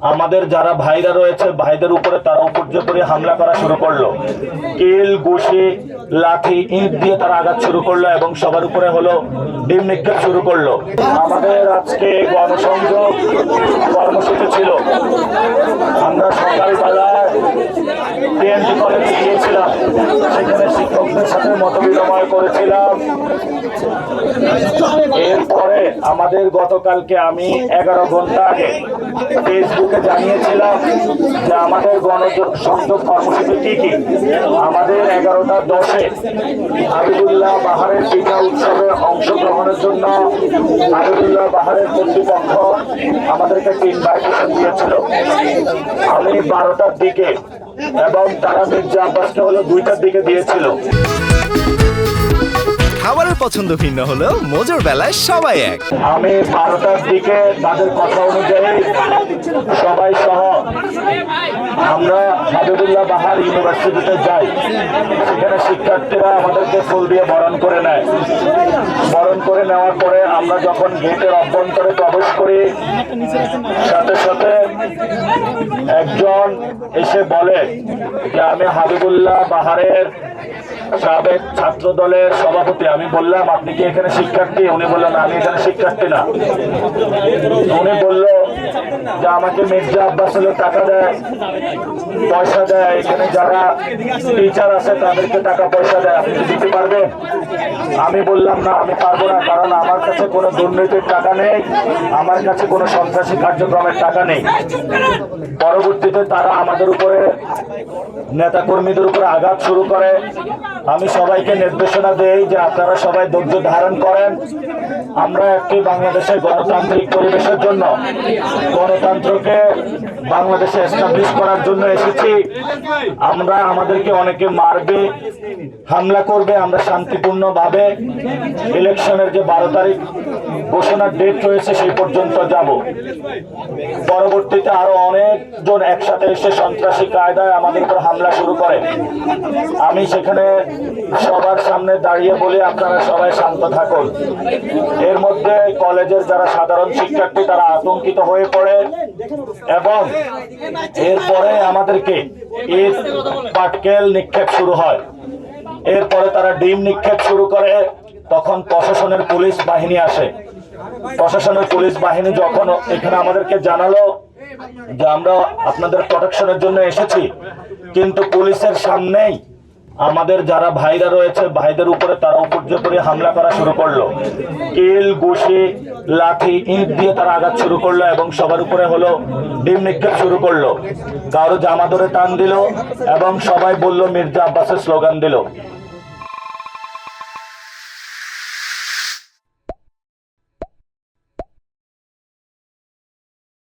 আমাদের যারা ভাইরা রয়েছে ভাইদের উপরে তারা উপর্যয় করে হামলা করা শুরু করলো। কিল, ঘুষি, লাঠি, ইট দিয়ে তারা আঘাত শুরু করলো এবং সবার উপরে হলো ডিম নিক্ষেপ শুরু করলো। আমাদের আজকে গণসংযোগ কর্মসূচি ছিল। আমরা সকালবেলায় টিএনটি কলেজে গিয়েছিলাম, সেখানে শিক্ষকদের সাথে মতবিনিময় করেছিলাম। এরপরে আমাদের গতকালকে আমি 11 ঘন্টা আগে ফেসবুকে জানিয়েছিলাম যে আমাদের গণসংযোগ কর্মসূচি কি কি। আমাদের 11টা 10-এ হাবিবুল্লাহ বাহারের পিঠা উৎসবে অংশগ্রহণের জন্য হাবিবুল্লাহ বাহারের কর্তৃপক্ষ আমাদেরকে ইনভাইটেশন দিয়েছিল। আমি 12টার দিকে এবং তারা মির্জা আব্বাসকে হলো 2টার দিকে দিয়েছিল। খাবারের পছন্দ ভিন্ন হলেও মজুর বেলায় সবাই এক। আমি 12টার দিকে তাদের কথা অনুযায়ী সবাই সহ আমরা হাবিবুল্লাহ বাহার ইউনিভার্সিটিতে যাই। সেখানে শিক্ষার্থীরা আমাদেরকে ফুল দিয়ে বরণ করে নেয়। বরণ করে নেওয়ার পরে আমরা যখন গেটের অভ্যন্তরে প্রবেশ করি, সাথে সাথে একজন এসে বলে যে আমি হাবিবুল্লাহ বাহারের সাবেক ছাত্র দলের সভাপতি। আমি বললাম আপনি কি এখানে শিক্ষার্থী? উনি বললেন আমি এখানে শিক্ষার্থী না। উনি বলল যে আমাকে মির্জা আব্বাস হলো টাকা দেয়, পয়সা দেয়, এখানে যারা টিচার আছে তাদেরকে টাকা পয়সা দেয়, আপনি দিতে পারবেন? আমি বললাম না, আমি পারবো না, কারণ আমার কাছে কোনো দুর্নীতির টাকা নেই, আমার কাছে কোনো সন্ত্রাসী কার্যক্রমের টাকা নেই। পরবর্তীতে তারা আমাদের উপরে, নেতা কর্মীদের উপরে আঘাত শুরু করে। আমি সবাইকে নির্দেশনা দেই যে আপনারা সবাই ধৈর্য ধারণ করেন। আমরা একটি বাংলাদেশের গণতান্ত্রিক পরিবেশের জন্য, গণতন্ত্রকে বাংলাদেশে এস্টাবলিশ করার জন্য এসেছি। আমরা আমাদেরকে অনেকে মারবে, হামলা করবে, আমরা শান্তিপূর্ণভাবে ইলেকশনের যে 12 তারিখ ঘোষণার ডেট রয়েছে সেই পর্যন্ত যাব। পরবর্তীতে আরো অনেকজন একসাথে এসে সন্ত্রাসী কায়দায় আমাদের উপর হামলা শুরু করে। আমি সেখানে সবার সামনে দাঁড়িয়ে বলি আপনারা সবাই শান্ত থাকুন। এর মধ্যে কলেজের যারা সাধারণ শিক্ষার্থী তারা আতঙ্কিত হয়ে পড়ে এবং এরপরে আমাদেরকে ইট পাটকেল নিক্ষেপ শুরু হয়। এরপরে তারা ডিম নিক্ষেপ শুরু করে। তখন প্রশাসনের পুলিশ বাহিনী আসে। প্রশাসনের পুলিশ বাহিনী যখন এখানে আমাদেরকে জানালো যে আমরা আপনাদের প্রোটেকশনের জন্য এসেছি, কিন্তু পুলিশের সামনেই আমাদের যারা ভাইরা রয়েছে ভাইদের উপরে তারা উপর্যয় করে হামলা করা শুরু করলো। কিল, ঘুষি, লাঠি, ইট দিয়ে তারা আঘাত শুরু করলো এবং সবার উপরে হলো ডিম নিক্ষেপ শুরু করলো। কারো জামা ধরে টান দিল এবং সবাই বলল মির্জা আব্বাসের স্লোগান দিল।